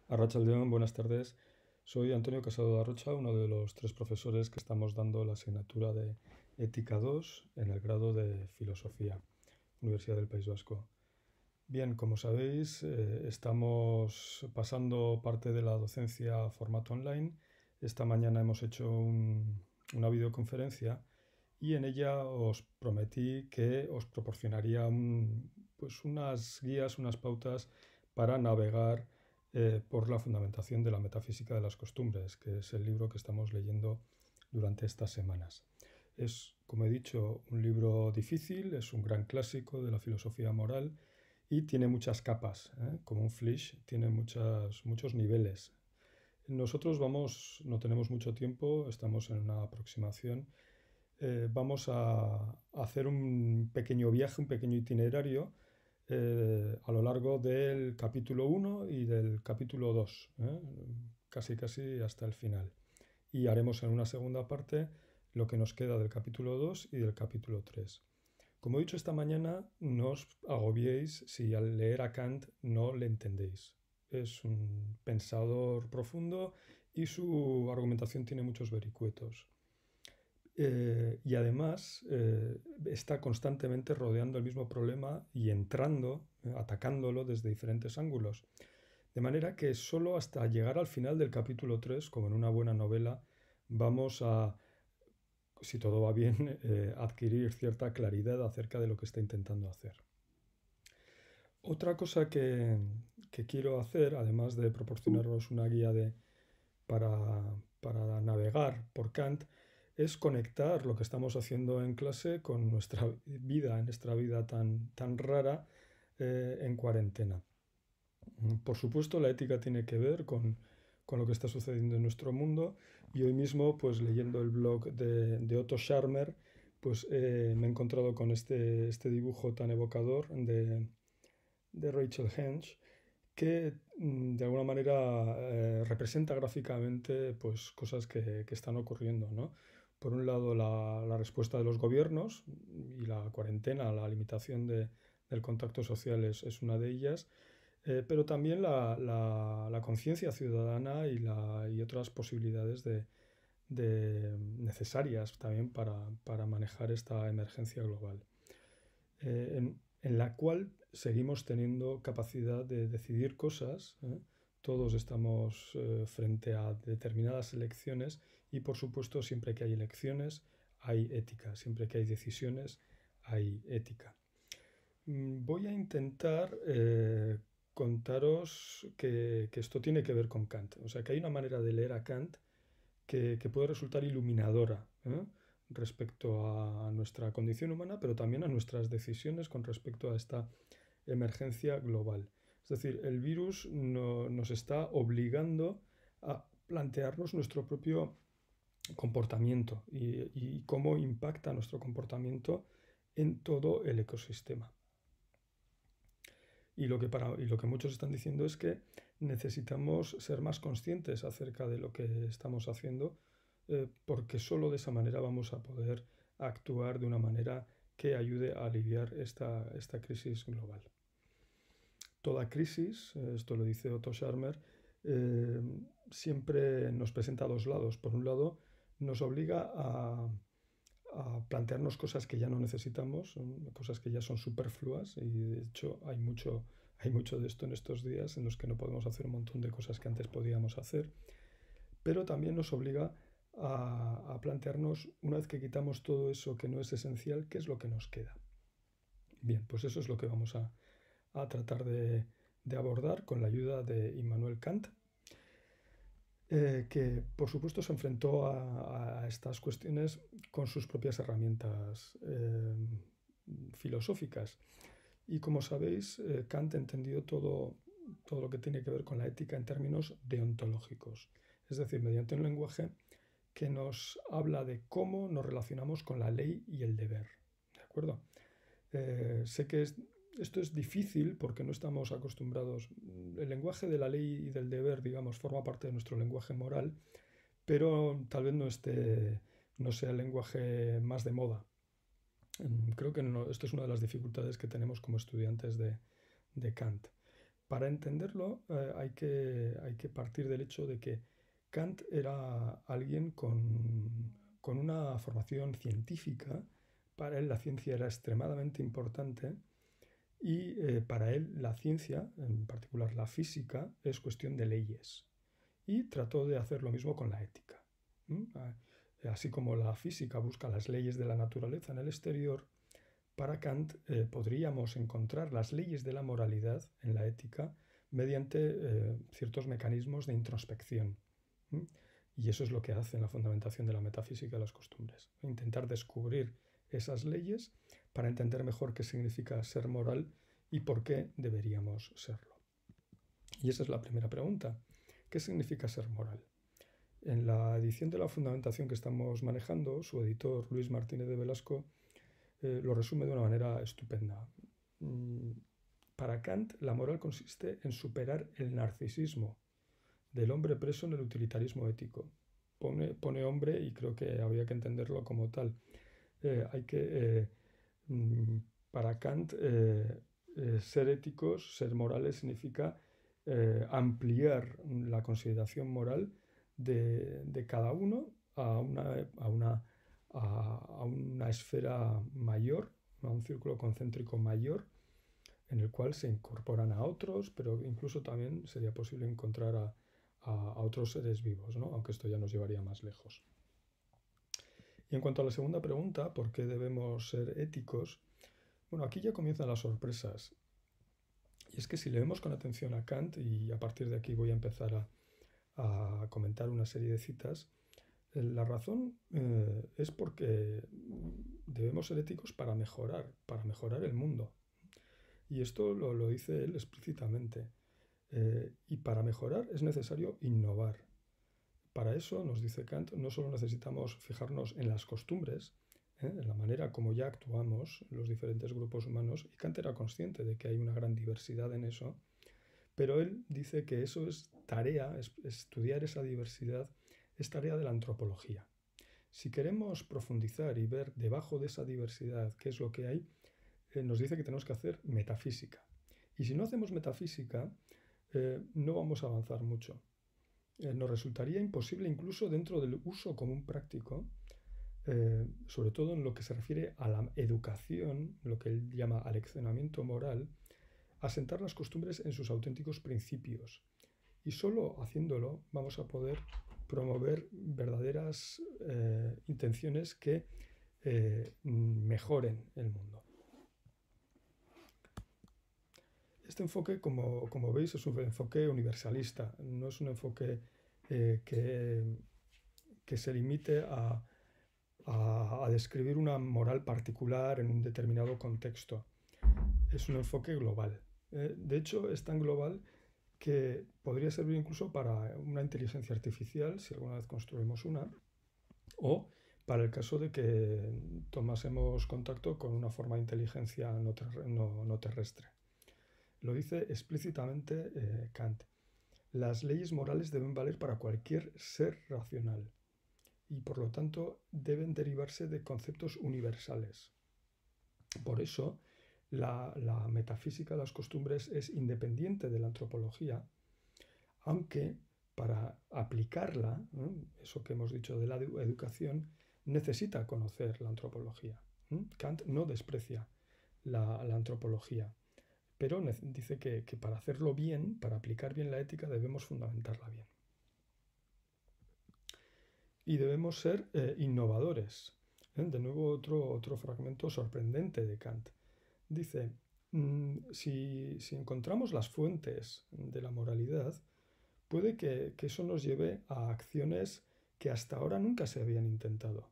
Arratsaldeon, buenas tardes. Soy Antonio Casado de Arrocha, uno de los tres profesores que estamos dando la asignatura de Ética 2 en el grado de Filosofía, Universidad del País Vasco. Bien, como sabéis, estamos pasando parte de la docencia a formato online. Esta mañana hemos hecho una videoconferencia y en ella os prometí que os proporcionaría pues unas guías, unas pautas para navegar por la fundamentación de la metafísica de las costumbres, que es el libro que estamos leyendo durante estas semanas. Es, como he dicho, un libro difícil, es un gran clásico de la filosofía moral y tiene muchas capas, como un flish, tiene muchos niveles. Nosotros no tenemos mucho tiempo, estamos en una aproximación. Vamos a hacer un pequeño viaje, un pequeño itinerario a lo largo del capítulo 1 y del capítulo 2, casi hasta el final. Y haremos en una segunda parte lo que nos queda del capítulo 2 y del capítulo 3. Como he dicho esta mañana, no os agobiéis si al leer a Kant no le entendéis. Es un pensador profundo y su argumentación tiene muchos vericuetos. Y además está constantemente rodeando el mismo problema y entrando, atacándolo desde diferentes ángulos. De manera que solo hasta llegar al final del capítulo 3, como en una buena novela, vamos a, si todo va bien, adquirir cierta claridad acerca de lo que está intentando hacer. Otra cosa que quiero hacer, además de proporcionaros una guía para, para navegar por Kant, es conectar lo que estamos haciendo en clase con nuestra vida tan rara en cuarentena. Por supuesto, la ética tiene que ver con lo que está sucediendo en nuestro mundo y hoy mismo, pues leyendo el blog de Otto Scharmer, pues me he encontrado con este dibujo tan evocador de Rachel Henge que de alguna manera representa gráficamente pues, cosas que están ocurriendo, ¿no? Por un lado, la respuesta de los gobiernos y la cuarentena, la limitación del contacto social es una de ellas, pero también la conciencia ciudadana y otras posibilidades necesarias también para manejar esta emergencia global. En la cual seguimos teniendo capacidad de decidir cosas. Todos estamos frente a determinadas elecciones y por supuesto siempre que hay elecciones hay ética, siempre que hay decisiones hay ética. Voy a intentar contaros que esto tiene que ver con Kant, o sea que hay una manera de leer a Kant que puede resultar iluminadora respecto a nuestra condición humana, pero también a nuestras decisiones con respecto a esta emergencia global. Es decir, el virus nos está obligando a plantearnos nuestro propio comportamiento y cómo impacta nuestro comportamiento en todo el ecosistema. Y lo que muchos están diciendo es que necesitamos ser más conscientes acerca de lo que estamos haciendo, porque solo de esa manera vamos a poder actuar de una manera que ayude a aliviar esta crisis global. Toda crisis, esto lo dice Otto Scharmer, eh, siempre nos presenta dos lados. Por un lado, nos obliga a plantearnos cosas que ya no necesitamos, cosas que ya son superfluas y de hecho hay mucho de esto en estos días en los que no podemos hacer un montón de cosas que antes podíamos hacer, pero también nos obliga a plantearnos, una vez que quitamos todo eso que no es esencial, qué es lo que nos queda. Bien, pues eso es lo que vamos a tratar de abordar con la ayuda de Immanuel Kant, que por supuesto se enfrentó a estas cuestiones con sus propias herramientas filosóficas. Y como sabéis, Kant entendió todo lo que tiene que ver con la ética en términos deontológicos, es decir, mediante un lenguaje que nos habla de cómo nos relacionamos con la ley y el deber. ¿De acuerdo? Sé que esto es difícil porque no estamos acostumbrados. El lenguaje de la ley y del deber, digamos, forma parte de nuestro lenguaje moral, pero tal vez no sea el lenguaje más de moda. Creo que esto es una de las dificultades que tenemos como estudiantes de Kant. Para entenderlo hay que partir del hecho de que Kant era alguien con una formación científica. Para él la ciencia era extremadamente importante y para él la ciencia, en particular la física, es cuestión de leyes. Y trató de hacer lo mismo con la ética. Así como la física busca las leyes de la naturaleza en el exterior, para Kant podríamos encontrar las leyes de la moralidad en la ética mediante ciertos mecanismos de introspección. Y eso es lo que hace en la fundamentación de la metafísica de las costumbres. Intentar descubrir esas leyes para entender mejor qué significa ser moral y por qué deberíamos serlo. Y esa es la primera pregunta. ¿Qué significa ser moral? En la edición de la fundamentación que estamos manejando, su editor Luis Martínez de Velasco lo resume de una manera estupenda. Para Kant, la moral consiste en superar el narcisismo del hombre preso en el utilitarismo ético. Pone hombre y creo que habría que entenderlo como tal. Para Kant, ser éticos, ser morales, significa ampliar la consideración moral de cada uno a una esfera mayor, a un círculo concéntrico mayor, en el cual se incorporan a otros, pero incluso también sería posible encontrar a otros seres vivos, ¿no? Aunque esto ya nos llevaría más lejos. Y en cuanto a la segunda pregunta, ¿por qué debemos ser éticos? Bueno, aquí ya comienzan las sorpresas. Y es que si leemos con atención a Kant, y a partir de aquí voy a empezar a comentar una serie de citas, la razón es porque debemos ser éticos para mejorar el mundo. Y esto lo dice él explícitamente. Y para mejorar es necesario innovar. Para eso, nos dice Kant, no solo necesitamos fijarnos en las costumbres, en la manera como ya actuamos los diferentes grupos humanos, y Kant era consciente de que hay una gran diversidad en eso, pero él dice que eso es tarea, estudiar esa diversidad es tarea de la antropología. Si queremos profundizar y ver debajo de esa diversidad qué es lo que hay, nos dice que tenemos que hacer metafísica. Y si no hacemos metafísica, no vamos a avanzar mucho. Nos resultaría imposible incluso dentro del uso común práctico, sobre todo en lo que se refiere a la educación, lo que él llama aleccionamiento moral, asentar las costumbres en sus auténticos principios. Y solo haciéndolo vamos a poder promover verdaderas intenciones que mejoren el mundo. Este enfoque, como veis, es un enfoque universalista, no es un enfoque que se limite a describir una moral particular en un determinado contexto. Es un enfoque global. De hecho, es tan global que podría servir incluso para una inteligencia artificial, si alguna vez construimos una, o para el caso de que tomásemos contacto con una forma de inteligencia no terrestre. Lo dice explícitamente Kant. Las leyes morales deben valer para cualquier ser racional y por lo tanto deben derivarse de conceptos universales. Por eso, la metafísica de las costumbres es independiente de la antropología, aunque para aplicarla, eso que hemos dicho de la educación, necesita conocer la antropología. Kant no desprecia la antropología, pero dice que para hacerlo bien, para aplicar bien la ética, debemos fundamentarla bien. Y debemos ser innovadores. De nuevo, otro fragmento sorprendente de Kant. Dice, si encontramos las fuentes de la moralidad, puede que eso nos lleve a acciones que hasta ahora nunca se habían intentado.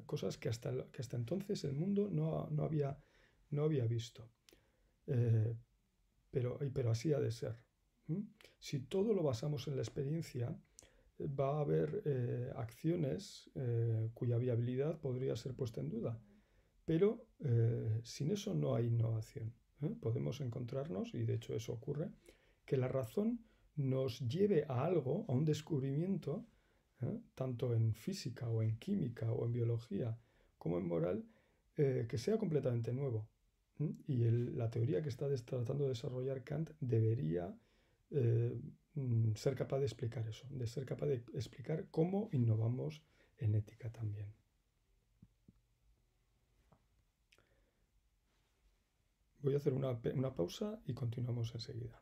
Cosas que hasta entonces el mundo no había visto. Pero así ha de ser. Si todo lo basamos en la experiencia, va a haber acciones cuya viabilidad podría ser puesta en duda. Pero sin eso no hay innovación. Podemos encontrarnos, y de hecho eso ocurre, que la razón nos lleve a algo, a un descubrimiento, tanto en física o en química o en biología como en moral, que sea completamente nuevo. La teoría que está tratando de desarrollar Kant debería ser capaz de explicar eso, de ser capaz de explicar cómo innovamos en ética también. Voy a hacer una pausa y continuamos enseguida.